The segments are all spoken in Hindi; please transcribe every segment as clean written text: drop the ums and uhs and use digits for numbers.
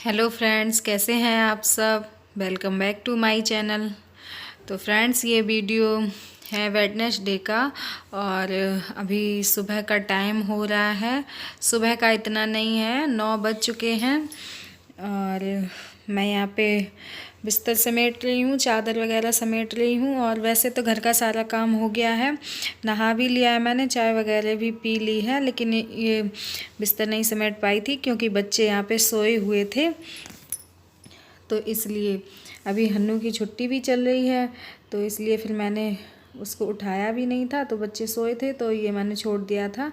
हेलो फ्रेंड्स, कैसे हैं आप सब। Welcome back to my channel. तो फ्रेंड्स, ये वीडियो है वेडनेसडे का और अभी सुबह का टाइम हो रहा है। सुबह का इतना नहीं है, 9 बज चुके हैं और मैं यहाँ पे बिस्तर समेट रही हूँ, चादर वगैरह समेट रही हूँ। और वैसे तो घर का सारा काम हो गया है, नहा भी लिया है मैंने, चाय वगैरह भी पी ली है, लेकिन ये बिस्तर नहीं समेट पाई थी क्योंकि बच्चे यहाँ पे सोए हुए थे। तो इसलिए अभी हन्नू की छुट्टी भी चल रही है, तो इसलिए फिर मैंने उसको उठाया भी नहीं था, तो बच्चे सोए थे तो ये मैंने छोड़ दिया था।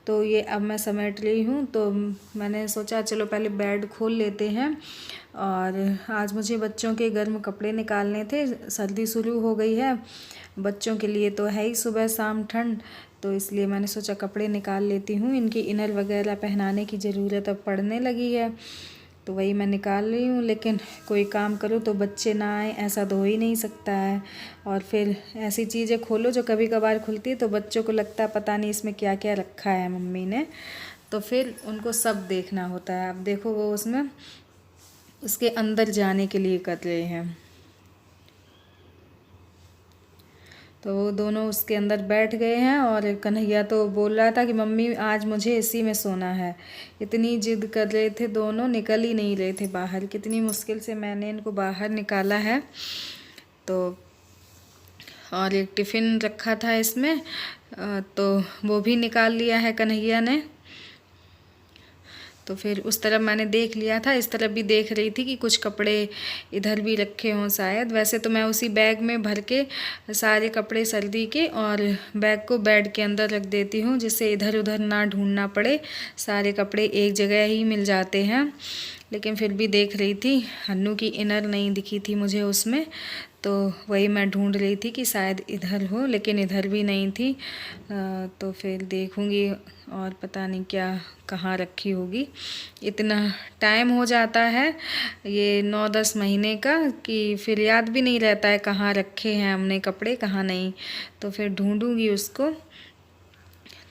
तो ये अब मैं समेट रही हूँ, तो मैंने सोचा चलो पहले बेड खोल लेते हैं। और आज मुझे बच्चों के गर्म कपड़े निकालने थे, सर्दी शुरू हो गई है, बच्चों के लिए तो है ही सुबह शाम ठंड। तो इसलिए मैंने सोचा कपड़े निकाल लेती हूँ, इनकी इनर वगैरह पहनाने की ज़रूरत अब पड़ने लगी है, तो वही मैं निकाल रही हूँ। लेकिन कोई काम करो तो बच्चे ना आए, ऐसा तो हो ही नहीं सकता है। और फिर ऐसी चीज़ें खोलो जो कभी कभार खुलती है तो बच्चों को लगता है पता नहीं इसमें क्या क्या रखा है मम्मी ने, तो फिर उनको सब देखना होता है। अब देखो वो उसमें उसके अंदर जाने के लिए कर रहे हैं, तो वो दोनों उसके अंदर बैठ गए हैं। और कन्हैया तो बोल रहा था कि मम्मी आज मुझे इसी में सोना है, इतनी जिद कर रहे थे दोनों, निकल ही नहीं रहे थे बाहर। कितनी मुश्किल से मैंने इनको बाहर निकाला है। तो और एक टिफ़िन रखा था इसमें, तो वो भी निकाल लिया है कन्हैया ने। तो फिर उस तरफ मैंने देख लिया था, इस तरफ भी देख रही थी कि कुछ कपड़े इधर भी रखे हों शायद। वैसे तो मैं उसी बैग में भर के सारे कपड़े सर्दी के और बैग को बेड के अंदर रख देती हूँ, जिससे इधर उधर ना ढूंढना पड़े, सारे कपड़े एक जगह ही मिल जाते हैं। लेकिन फिर भी देख रही थी, हन्नू की इनर नहीं दिखी थी मुझे उसमें, तो वही मैं ढूंढ रही थी कि शायद इधर हो, लेकिन इधर भी नहीं थी। तो फिर देखूंगी और पता नहीं क्या कहाँ रखी होगी। इतना टाइम हो जाता है ये 9-10 महीने का कि फिर याद भी नहीं रहता है कहाँ रखे हैं हमने कपड़े, कहाँ नहीं। तो फिर ढूंढूंगी उसको।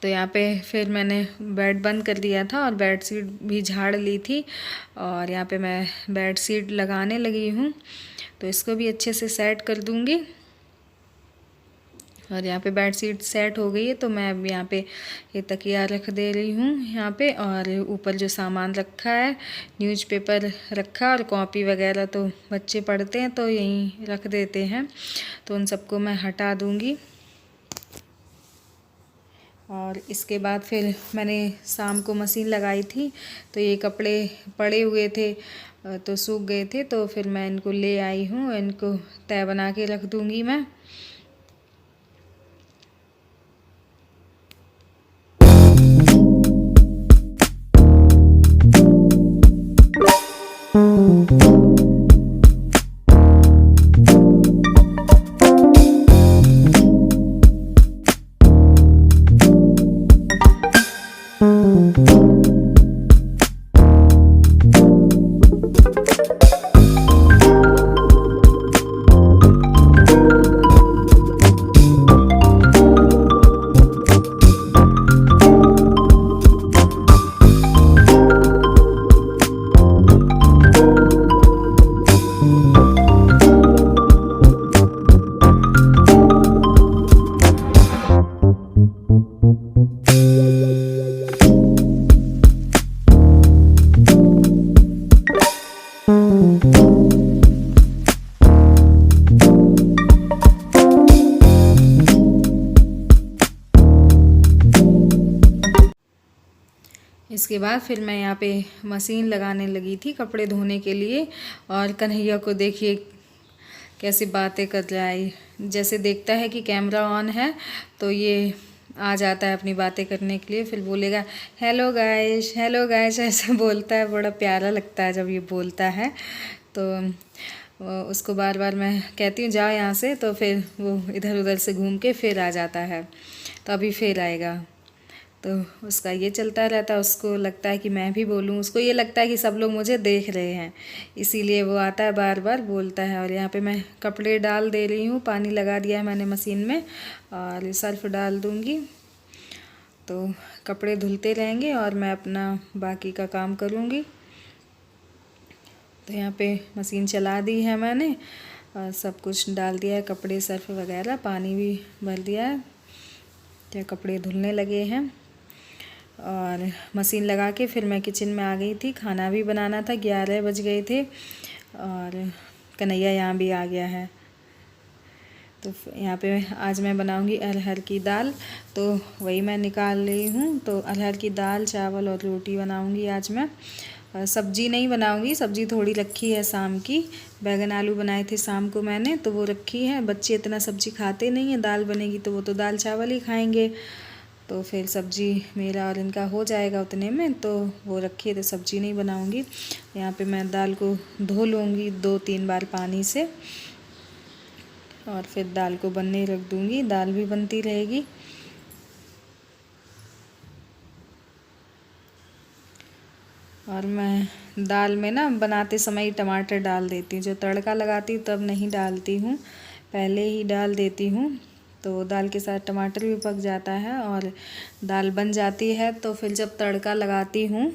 तो यहाँ पे फिर मैंने बेड बंद कर दिया था और बेड शीट भी झाड़ ली थी, और यहाँ पे मैं बेड शीट लगाने लगी हूँ। तो इसको भी अच्छे से सेट कर दूँगी। और यहाँ पे बेड शीट सेट हो गई है, तो मैं अब यहाँ पे ये तकिया रख दे रही हूँ यहाँ पे। और ऊपर जो सामान रखा है, न्यूज़पेपर रखा और कॉपी वगैरह तो बच्चे पढ़ते हैं तो यहीं रख देते हैं, तो उन सबको मैं हटा दूँगी। और इसके बाद फिर मैंने शाम को मशीन लगाई थी, तो ये कपड़े पड़े हुए थे, तो सूख गए थे, तो फिर मैं इनको ले आई हूँ, इनको तह बना के रख दूँगी मैं। इसके बाद फिर मैं यहाँ पे मशीन लगाने लगी थी कपड़े धोने के लिए। और कन्हैया को देखिए कैसी बातें कर रहा है, जैसे देखता है कि कैमरा ऑन है तो ये आ जाता है अपनी बातें करने के लिए। फिर बोलेगा हेलो गाइस ऐसे बोलता है, बड़ा प्यारा लगता है जब ये बोलता है। तो उसको बार बार मैं कहती हूँ जाओ यहाँ से, तो फिर वो इधर उधर से घूम के फिर आ जाता है, तो अभी फिर आएगा। तो उसका ये चलता रहता है, उसको लगता है कि मैं भी बोलूँ, उसको ये लगता है कि सब लोग मुझे देख रहे हैं, इसीलिए वो आता है बार बार बोलता है। और यहाँ पे मैं कपड़े डाल दे रही हूँ, पानी लगा दिया है मैंने मशीन में और सर्फ डाल दूँगी, तो कपड़े धुलते रहेंगे और मैं अपना बाकी का काम करूँगी। तो यहाँ पे मशीन चला दी है मैंने और सब कुछ डाल दिया है, कपड़े सर्फ वगैरह, पानी भी भर दिया है। तो कपड़े धुलने लगे हैं और मशीन लगा के फिर मैं किचन में आ गई थी। खाना भी बनाना था, 11 बज गए थे और कन्हैया यहाँ भी आ गया है। तो यहाँ पे आज मैं बनाऊंगी अरहर की दाल, तो वही मैं निकाल रही हूँ। तो अरहर की दाल, चावल और रोटी बनाऊंगी आज मैं। सब्जी नहीं बनाऊंगी, सब्जी थोड़ी रखी है शाम की। बैगन आलू बनाए थे शाम को मैंने, तो वो रखी है। बच्चे इतना सब्जी खाते नहीं हैं, दाल बनेगी तो वो तो दाल चावल ही खाएंगे। तो फिर सब्जी मेरा और इनका हो जाएगा उतने में, तो वो रखी है तो सब्जी नहीं बनाऊंगी। यहाँ पे मैं दाल को धो लूँगी 2-3 बार पानी से और फिर दाल को बनने रख दूँगी। दाल भी बनती रहेगी। और मैं दाल में ना बनाते समय ही टमाटर डाल देती हूँ। जो तड़का लगाती हूँ तब नहीं डालती हूँ, पहले ही डाल देती हूँ। तो दाल के साथ टमाटर भी पक जाता है और दाल बन जाती है। तो फिर जब तड़का लगाती हूँ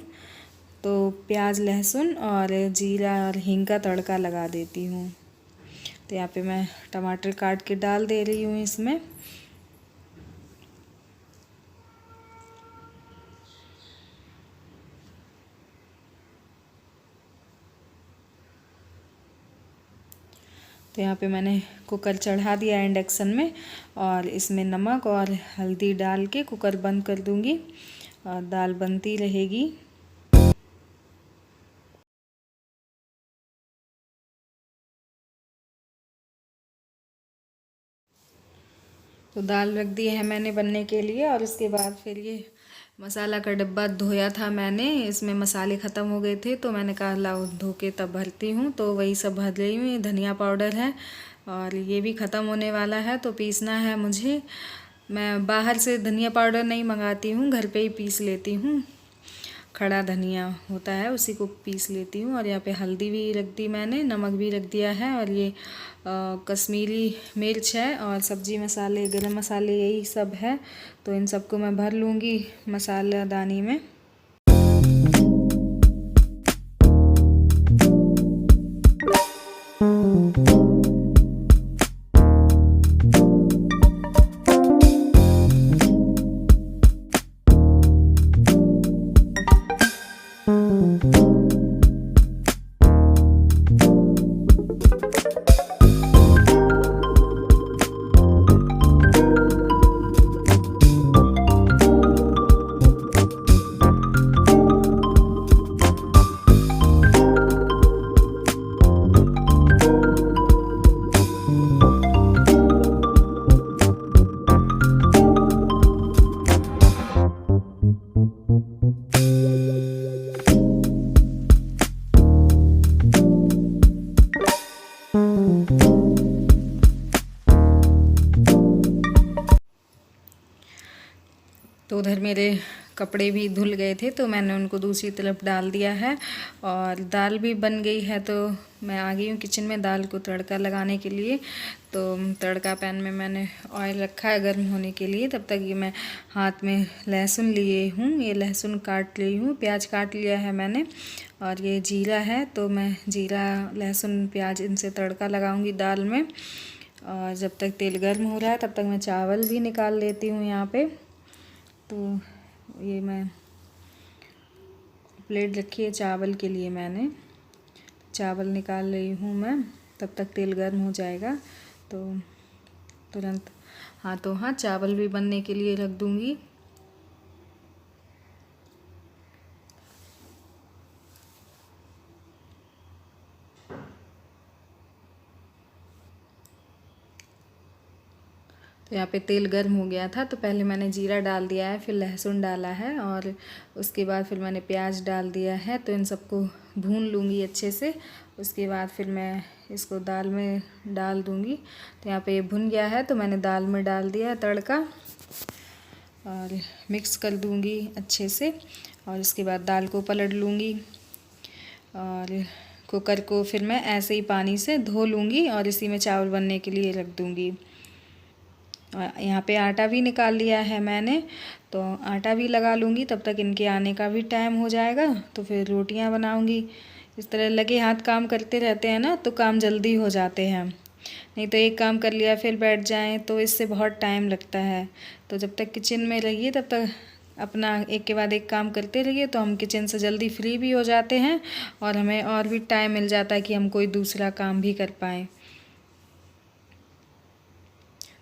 तो प्याज, लहसुन और जीरा और हींग का तड़का लगा देती हूँ। तो यहाँ पे मैं टमाटर काट के डाल दे रही हूँ इसमें। तो यहाँ पे मैंने कुकर चढ़ा दिया इंडक्शन में और इसमें नमक और हल्दी डाल के कुकर बंद कर दूँगी और दाल बनती रहेगी। तो दाल रख दी है मैंने बनने के लिए। और उसके बाद फिर ये मसाला का डब्बा धोया था मैंने, इसमें मसाले ख़त्म हो गए थे तो मैंने कहा लाओ धो के तब भरती हूँ। तो वही सब भर रही हूँ। ये धनिया पाउडर है और ये भी ख़त्म होने वाला है तो पीसना है मुझे। मैं बाहर से धनिया पाउडर नहीं मंगाती हूँ, घर पे ही पीस लेती हूँ। खड़ा धनिया होता है उसी को पीस लेती हूँ। और यहाँ पे हल्दी भी रख दी मैंने, नमक भी रख दिया है और ये कश्मीरी मिर्च है और सब्जी मसाले, गरम मसाले, यही सब है। तो इन सबको मैं भर लूँगी मसाला दानी में। तो उधर मेरे कपड़े भी धुल गए थे तो मैंने उनको दूसरी तरफ डाल दिया है और दाल भी बन गई है। तो मैं आ गई हूँ किचन में दाल को तड़का लगाने के लिए। तो तड़का पैन में मैंने ऑयल रखा है गर्म होने के लिए। तब तक ये मैं हाथ में लहसुन लिए हूँ, ये लहसुन काट ली हूँ, प्याज काट लिया है मैंने और ये जीरा है। तो मैं जीरा, लहसुन, प्याज इनसे तड़का लगाऊंगी दाल में। और जब तक तेल गर्म हो रहा है तब तक मैं चावल भी निकाल लेती हूँ यहाँ पे। तो ये मैं प्लेट रखी है चावल के लिए, मैंने चावल निकाल रही हूँ मैं। तब तक तेल गर्म हो जाएगा तो तुरंत हाथों हाथ चावल भी बनने के लिए रख दूँगी। तो यहाँ पे तेल गर्म हो गया था तो पहले मैंने जीरा डाल दिया है, फिर लहसुन डाला है और उसके बाद फिर मैंने प्याज डाल दिया है। तो इन सबको भून लूँगी अच्छे से। उसके बाद फिर मैं इसको दाल में डाल दूँगी। तो यहाँ पे ये भुन गया है तो मैंने दाल में डाल दिया है तड़का और मिक्स कर दूँगी अच्छे से। और उसके बाद दाल को पलट लूँगी और कुकर को फिर मैं ऐसे ही पानी से धो लूँगी और इसी में चावल बनने के लिए रख दूँगी। यहाँ पे आटा भी निकाल लिया है मैंने, तो आटा भी लगा लूँगी। तब तक इनके आने का भी टाइम हो जाएगा तो फिर रोटियाँ बनाऊँगी। इस तरह लगे हाथ काम करते रहते हैं ना तो काम जल्दी हो जाते हैं। नहीं तो एक काम कर लिया फिर बैठ जाएं तो इससे बहुत टाइम लगता है। तो जब तक किचन में रहिए तब तक अपना एक के बाद एक काम करते रहिए, तो हम किचन से जल्दी फ्री भी हो जाते हैं और हमें और भी टाइम मिल जाता है कि हम कोई दूसरा काम भी कर पाएँ।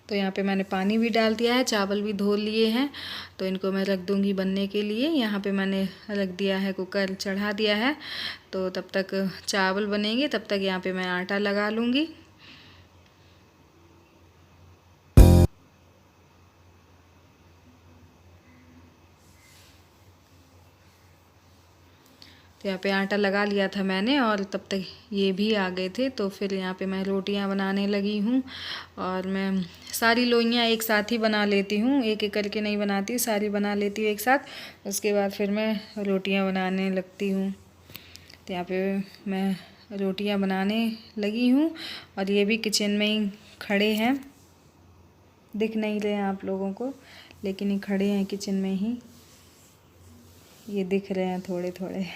तो यहाँ पे मैंने पानी भी डाल दिया है, चावल भी धो लिए हैं, तो इनको मैं रख दूँगी बनने के लिए। यहाँ पे मैंने रख दिया है, कुकर चढ़ा दिया है। तो तब तक चावल बनेंगे, तब तक यहाँ पे मैं आटा लगा लूँगी। तो यहाँ पे आटा लगा लिया था मैंने और तब तक ये भी आ गए थे। तो फिर यहाँ पे मैं रोटियाँ बनाने लगी हूँ और मैं सारी लोइयाँ एक साथ ही बना लेती हूँ, एक एक करके नहीं बनाती, सारी बना लेती हूँ एक साथ। उसके बाद फिर मैं रोटियाँ बनाने लगती हूँ। तो यहाँ पे मैं रोटियाँ बनाने लगी हूँ और ये भी किचन में ही खड़े हैं, दिख नहीं रहे हैं आप लोगों को, लेकिन ये खड़े हैं किचन में ही, ये दिख रहे हैं थोड़े थोड़े।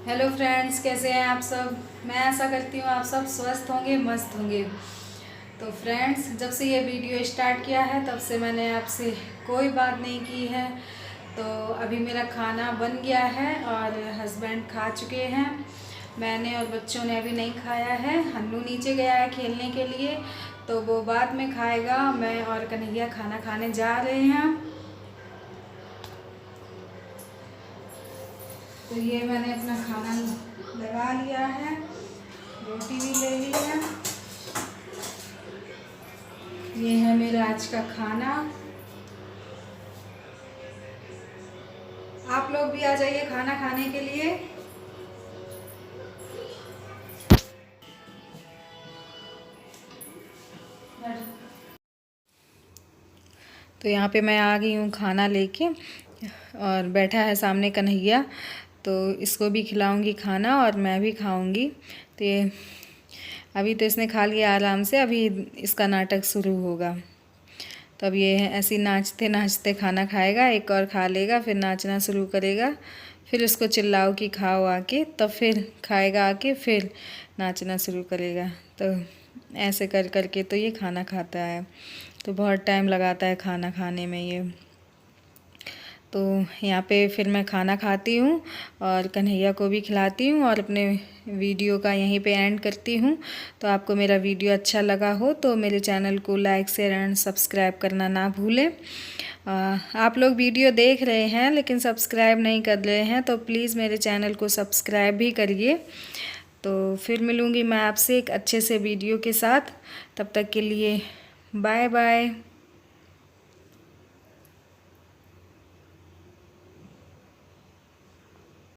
हेलो फ्रेंड्स, कैसे हैं आप सब। मैं आशा करती हूँ आप सब स्वस्थ होंगे, मस्त होंगे। तो फ्रेंड्स, जब से ये वीडियो स्टार्ट किया है तब से मैंने आपसे कोई बात नहीं की है। तो अभी मेरा खाना बन गया है और हस्बैंड खा चुके हैं, मैंने और बच्चों ने अभी नहीं खाया है। हन्नू नीचे गया है खेलने के लिए, तो वो बाद में खाएगा। मैं और कन्हैया खाना खाने जा रहे हैं। तो ये मैंने अपना खाना लगा लिया है, रोटी भी ले ली है। ये है मेरा आज का खाना। आप लोग भी आ जाइए खाना खाने के लिए। तो यहाँ पे मैं आ गई हूँ खाना लेके और बैठा है सामने कन्हैया, तो इसको भी खिलाऊंगी खाना और मैं भी खाऊंगी। तो ये अभी तो इसने खा लिया आराम से, अभी इसका नाटक शुरू होगा। तो अब ये ऐसे नाचते नाचते खाना खाएगा, एक और खा लेगा, फिर नाचना शुरू करेगा, फिर उसको चिल्लाओ कि खाओ आके, तब फिर खाएगा आके, फिर नाचना शुरू करेगा। तो ऐसे कर कर के तो ये खाना खाता है। तो बहुत टाइम लगाता है खाना खाने में ये। तो यहाँ पे फिर मैं खाना खाती हूँ और कन्हैया को भी खिलाती हूँ और अपने वीडियो का यहीं पे एंड करती हूँ। तो आपको मेरा वीडियो अच्छा लगा हो तो मेरे चैनल को लाइक शेयर एंड सब्सक्राइब करना ना भूलें। आप लोग वीडियो देख रहे हैं लेकिन सब्सक्राइब नहीं कर रहे हैं, तो प्लीज़ मेरे चैनल को सब्सक्राइब भी करिए। तो फिर मिलूँगी मैं आपसे एक अच्छे से वीडियो के साथ। तब तक के लिए बाय बाय।